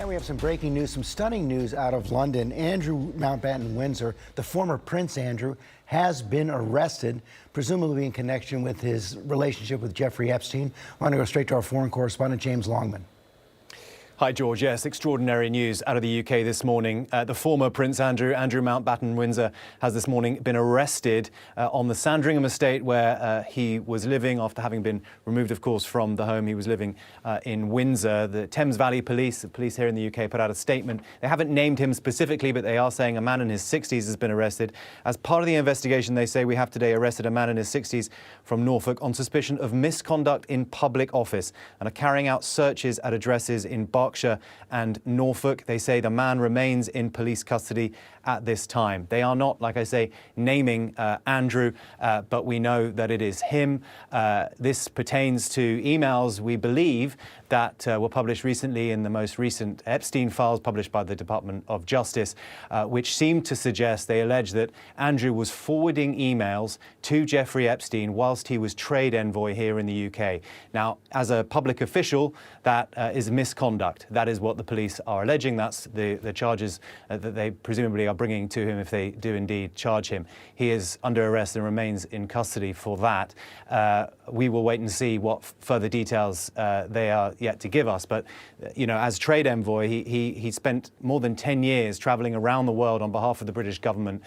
And we have some breaking news, some stunning news out of London. Andrew Mountbatten-Windsor, the former Prince Andrew, has been arrested, presumably in connection with his relationship with Jeffrey Epstein. I want to go straight to our foreign correspondent, James Longman. Hi, George. Yes, extraordinary news out of the UK this morning. The former Prince Andrew Mountbatten-Windsor, has this morning been arrested on the Sandringham estate where he was living after having been removed, of course, from the home he was living in Windsor. The Thames Valley Police, the police here in the UK, put out a statement. They haven't named him specifically, but they are saying a man in his 60s has been arrested. As part of the investigation, they say we have today arrested a man in his 60s from Norfolk on suspicion of misconduct in public office and are carrying out searches at addresses in Berkshire and Norfolk. They say the man remains in police custody at this time. They are not, like I say, naming Andrew, but we know that it is him. This pertains to emails, we believe, that were published recently in the most recent Epstein files published by the Department of Justice, which seem to suggest, they allege that Andrew was forwarding emails to Jeffrey Epstein whilst he was trade envoy here in the UK. Now, as a public official, that is misconduct. That is what the police are alleging. That's the charges that they presumably are bringing to him if they do indeed charge him. He is under arrest and remains in custody for that. We will wait and see what further details they are yet to give us. But, you know, as trade envoy, he spent more than 10 years travelling around the world on behalf of the British government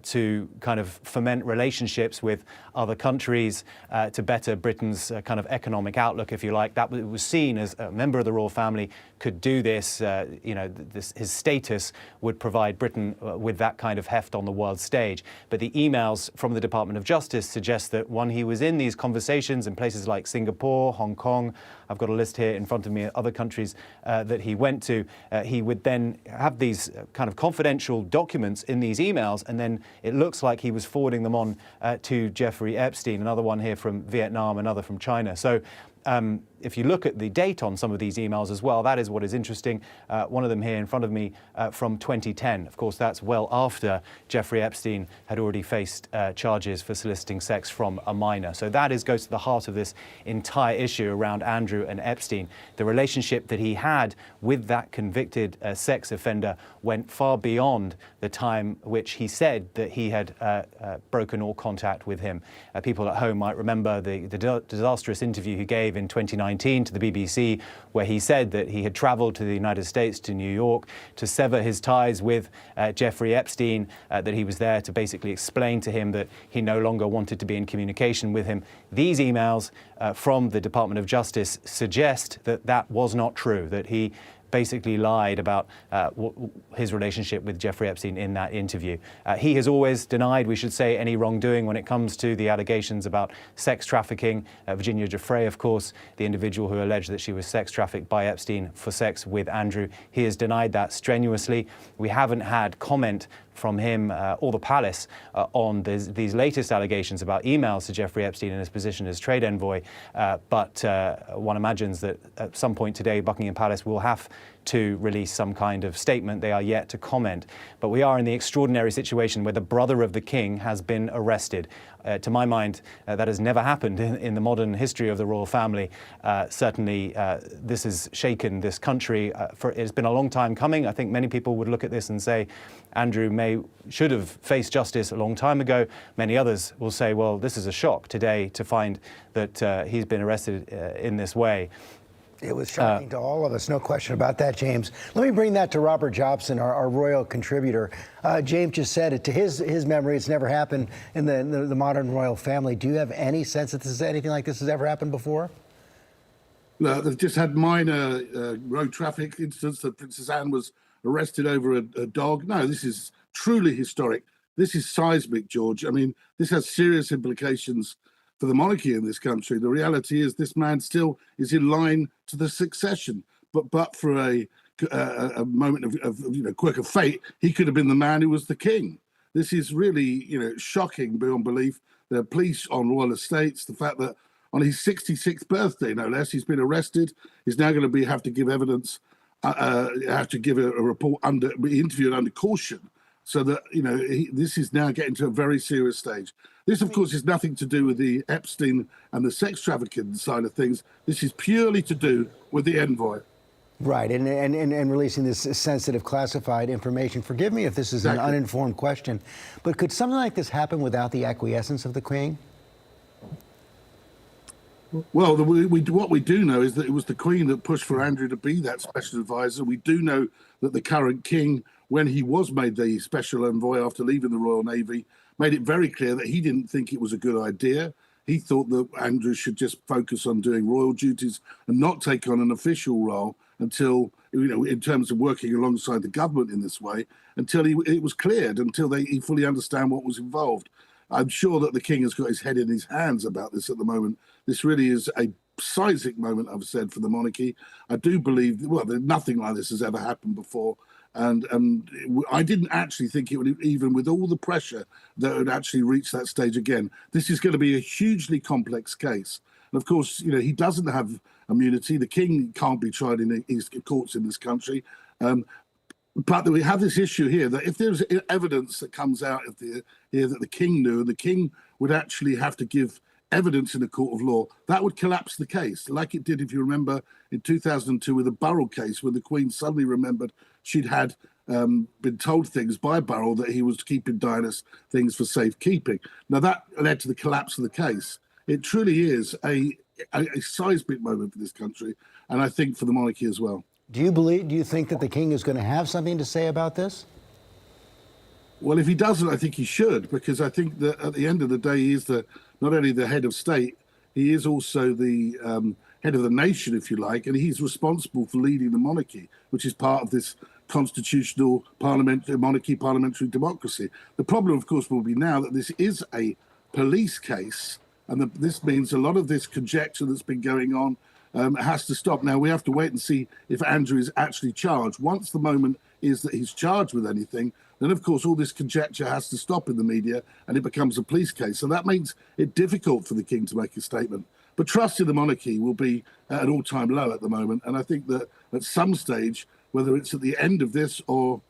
to kind of foment relationships with other countries to better Britain's kind of economic outlook, if you like. That was seen as a member of the royal family could do this. You know, his status would provide Britain with that kind of heft on the world stage. But the emails from the Department of Justice suggest that when he was in these conversations in places like Singapore, Hong Kong, I've got a list here in front of me, other countries that he went to, he would then have these kind of confidential documents in these emails, and then it looks like he was forwarding them on to Jeffrey Epstein, another one here from Vietnam, another from China. So if you look at the date on some of these emails as well, that is what is interesting. One of them here in front of me from 2010. Of course, that's well after Jeffrey Epstein had already faced charges for soliciting sex from a minor. So that goes to the heart of this entire issue around Andrew and Epstein. The relationship that he had with that convicted sex offender went far beyond the time which he said that he had broken all contact with him. People at home might remember the disastrous interview he gave in 2019 to the BBC, where he said that he had travelled to the United States, to New York, to sever his ties with Jeffrey Epstein, that he was there to basically explain to him that he no longer wanted to be in communication with him. These emails from the Department of Justice suggest that that was not true, that he basically lied about his relationship with Jeffrey Epstein in that interview. He has always denied, we should say, any wrongdoing when it comes to the allegations about sex trafficking. Virginia Giuffre, of course, the individual who alleged that she was sex trafficked by Epstein for sex with Andrew, he has denied that strenuously. We haven't had comment from him or the palace on these latest allegations about emails to Jeffrey Epstein in his position as trade envoy. But one imagines that at some point today, Buckingham Palace will have to release some kind of statement. They are yet to comment. But we are in the extraordinary situation where the brother of the king has been arrested. To my mind, that has never happened in the modern history of the royal family. Certainly, this has shaken this country. It's been a long time coming. I think many people would look at this and say, Andrew should have faced justice a long time ago. Many others will say, well, this is a shock today to find that he's been arrested in this way. It was shocking to all of us, no question about that, James. Let me bring that to Robert Jobson, our royal contributor. James just said it. To his memory, it's never happened in the modern royal family. Do you have any sense that anything like this has ever happened before? No, they've just had minor road traffic incidents that Princess Anne was arrested over a dog. No, this is truly historic. This is seismic, George. I mean, this has serious implications for the monarchy in this country. The reality is this man still is in line to the succession, but for a moment of quirk of fate, he could have been the man who was the king. This is really shocking beyond belief. The police on royal estates, the fact that on his 66th birthday, no less, he's been arrested. He's now going to have to give evidence, have to give a report be interviewed under caution. So that, this is now getting to a very serious stage. This, of course, is nothing to do with the Epstein and the sex trafficking side of things. This is purely to do with the envoy. Right, and releasing this sensitive, classified information. Forgive me if this is an uninformed question, but could something like this happen without the acquiescence of the Queen? Well, what we do know is that it was the Queen that pushed for Andrew to be that special advisor. We do know that the current king, when he was made the special envoy after leaving the Royal Navy, made it very clear that he didn't think it was a good idea. He thought that Andrew should just focus on doing royal duties and not take on an official role until, in terms of working alongside the government in this way, until it was cleared, until he fully understand what was involved. I'm sure that the king has got his head in his hands about this at the moment. This really is a seismic moment, I've said, for the monarchy. I do believe, well, nothing like this has ever happened before. And I didn't actually think it would, even with all the pressure, that it would actually reach that stage again. This is going to be a hugely complex case. And of course, he doesn't have immunity. The king can't be tried in his courts in this country. But we have this issue here that if there's evidence that comes out of here that the king knew, and the king would actually have to give evidence in a court of law, that would collapse the case, like it did, if you remember, in 2002 with the Burrell case, where the Queen suddenly remembered she'd had been told things by Burrell that he was keeping Diana's things for safekeeping. Now, that led to the collapse of the case. It truly is a seismic moment for this country, and I think for the monarchy as well. Do you think that the king is going to have something to say about this? Well, if he doesn't, I think he should, because I think that at the end of the day, he is not only the head of state, he is also the head of the nation, if you like, and he's responsible for leading the monarchy, which is part of this constitutional parliamentary democracy. The problem, of course, will be now that this is a police case, and this means a lot of this conjecture that's been going on has to stop. Now, we have to wait and see if Andrew is actually charged. Once the moment is that he's charged with anything, then, of course, all this conjecture has to stop in the media and it becomes a police case. So that makes it difficult for the king to make a statement. But trust in the monarchy will be at an all-time low at the moment. And I think that at some stage, whether it's at the end of this or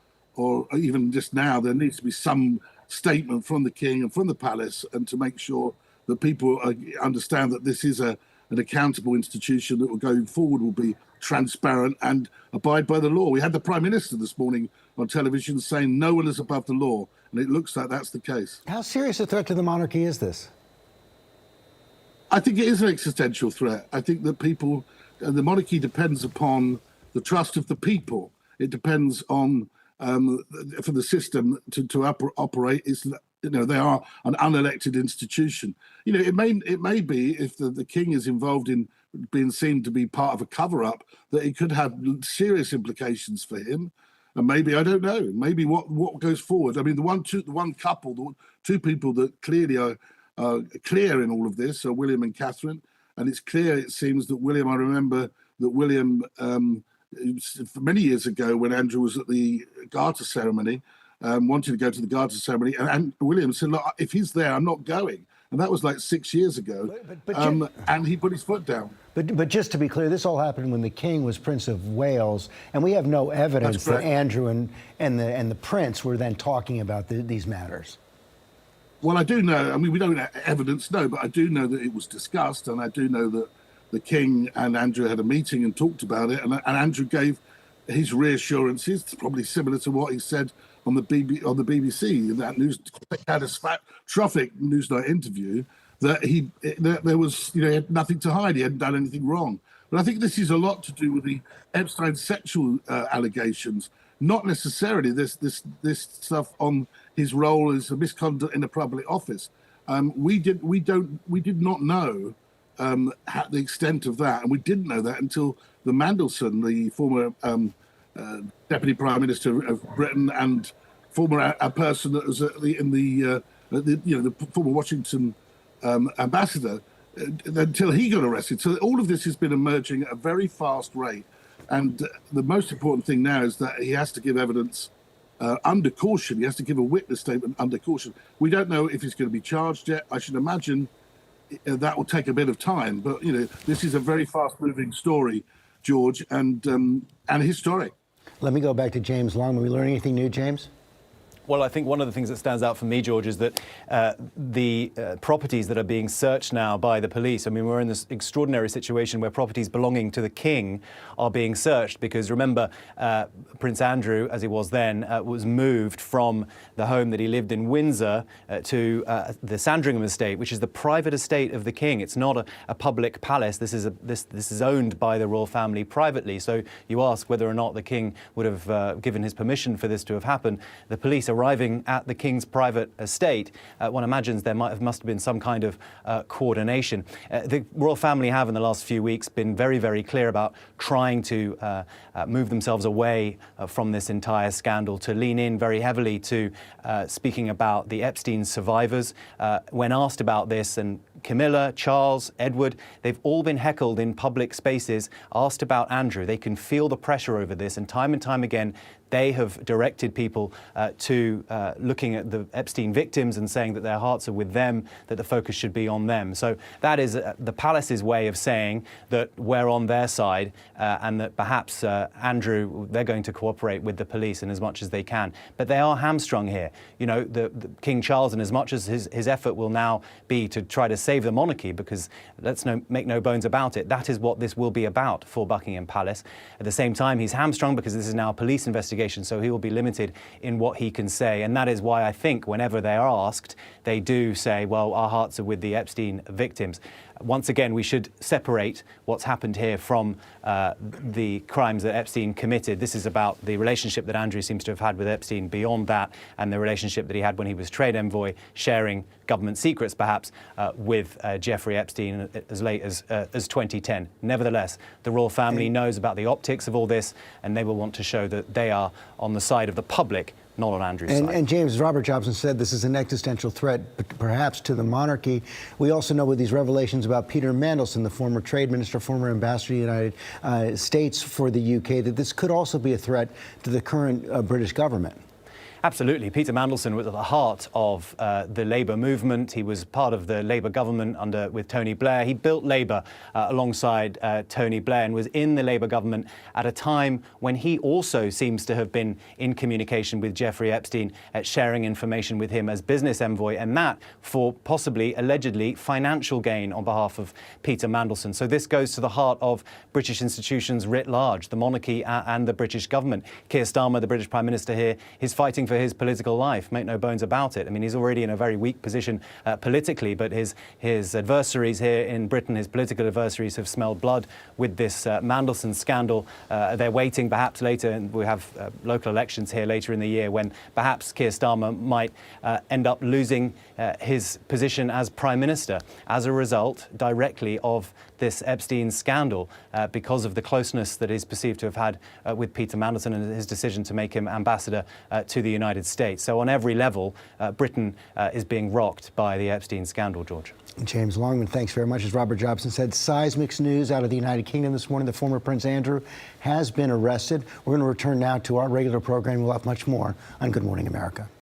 even just now, there needs to be some statement from the king and from the palace, and to make sure that people understand that this is an accountable institution that will going forward will be transparent and abide by the law. We had the Prime Minister this morning on television saying no one is above the law, and it looks like that's the case. How serious a threat to the monarchy is this? I think it is an existential threat. I think that the monarchy depends upon the trust of the people. It depends on, for the system to operate, they are an unelected institution. It may be, if the king is involved in being seen to be part of a cover-up, that it could have serious implications for him. And maybe, I don't know, maybe what goes forward. I mean, the two people that clearly are clear in all of this are William and Catherine. And it's clear, it seems, that William, I remember that William, many years ago when Andrew was at the Garter ceremony, wanted to go to the Garter ceremony, and William said, look, if he's there, I'm not going. And that was like 6 years ago. And he put his foot down. But just to be clear, this all happened when the king was Prince of Wales, and we have no evidence that Andrew and the prince were then talking about these matters. Well, I do know, I mean, we don't have evidence, no, but I do know that it was discussed, and I do know that the king and Andrew had a meeting and talked about it, and Andrew gave his reassurances, probably similar to what he said on the BBC in that catastrophic Newsnight interview, that there was, he had nothing to hide. He hadn't done anything wrong. But I think this is a lot to do with the Epstein sexual allegations, not necessarily this stuff on his role as a misconduct in a public office. We did not know the extent of that, and we didn't know that until the Mandelson, the former Deputy Prime Minister of Britain and former person that was the former Washington ambassador, until he got arrested. So all of this has been emerging at a very fast rate, and the most important thing now is that he has to give evidence under caution. He has to give a witness statement under caution. We don't know if he's going to be charged yet. I should imagine that will take a bit of time, but this is a very fast-moving story, George, and historic. Let me go back to James Long. Are we learning anything new, James? Well, I think one of the things that stands out for me, George, is that the properties that are being searched now by the police, I mean, we're in this extraordinary situation where properties belonging to the King are being searched because, remember, Prince Andrew, as he was then, was moved from the home that he lived in Windsor to the Sandringham estate, which is the private estate of the King. It's not a public palace. This is owned by the royal family privately. So you ask whether or not the King would have given his permission for this to have happened. The police arriving at the King's private estate, one imagines there must have been some kind of coordination. The royal family have in the last few weeks been very, very clear about trying to move themselves away from this entire scandal, to lean in very heavily to speaking about the Epstein survivors. When asked about this, and Camilla, Charles, Edward, they've all been heckled in public spaces, asked about Andrew. They can feel the pressure over this, and time again, they have directed people to looking at the Epstein victims and saying that their hearts are with them, that the focus should be on them. So that is the palace's way of saying that we're on their side and that perhaps Andrew, they're going to cooperate with the police in as much as they can. But they are hamstrung here. You know, the King Charles, and as much as his effort will now be to try to save the monarchy, because let's make no bones about it, that is what this will be about for Buckingham Palace. At the same time, he's hamstrung because this is now a police investigation, so he will be limited in what he can say. And that is why I think whenever they are asked, they do say, well, our hearts are with the Epstein victims. Once again, we should separate what's happened here from the crimes that Epstein committed. This is about the relationship that Andrew seems to have had with Epstein beyond that, and the relationship that he had when he was trade envoy, sharing government secrets, perhaps, with Jeffrey Epstein as late as 2010. Nevertheless, the royal family knows about the optics of all this, and they will want to show that they are on the side of the public, not on Andrew's side. And James, as Robert Jobson said, this is an existential threat, perhaps, to the monarchy. We also know with these revelations about Peter Mandelson, the former trade minister, former ambassador to the United States for the UK, that this could also be a threat to the current British government. Absolutely. Peter Mandelson was at the heart of the Labour movement. He was part of the Labour government with Tony Blair. He built Labour alongside Tony Blair and was in the Labour government at a time when he also seems to have been in communication with Jeffrey Epstein, sharing information with him as business envoy, and that for possibly, allegedly, financial gain on behalf of Peter Mandelson. So this goes to the heart of British institutions writ large, the monarchy and the British government. Keir Starmer, the British Prime Minister here, is fighting for his political life, make no bones about it. I mean, he's already in a very weak position politically, but his adversaries here in Britain, his political adversaries, have smelled blood with this Mandelson scandal. They're waiting perhaps later, and we have local elections here later in the year, when perhaps Keir Starmer might end up losing his position as Prime Minister as a result directly of this Epstein scandal because of the closeness that he's perceived to have had with Peter Mandelson and his decision to make him ambassador to the United States. So on every level, Britain is being rocked by the Epstein scandal, George. James Longman, thanks very much. As Robert Jobson said, seismic news out of the United Kingdom this morning. The former Prince Andrew has been arrested. We're going to return now to our regular program. We'll have much more on Good Morning America.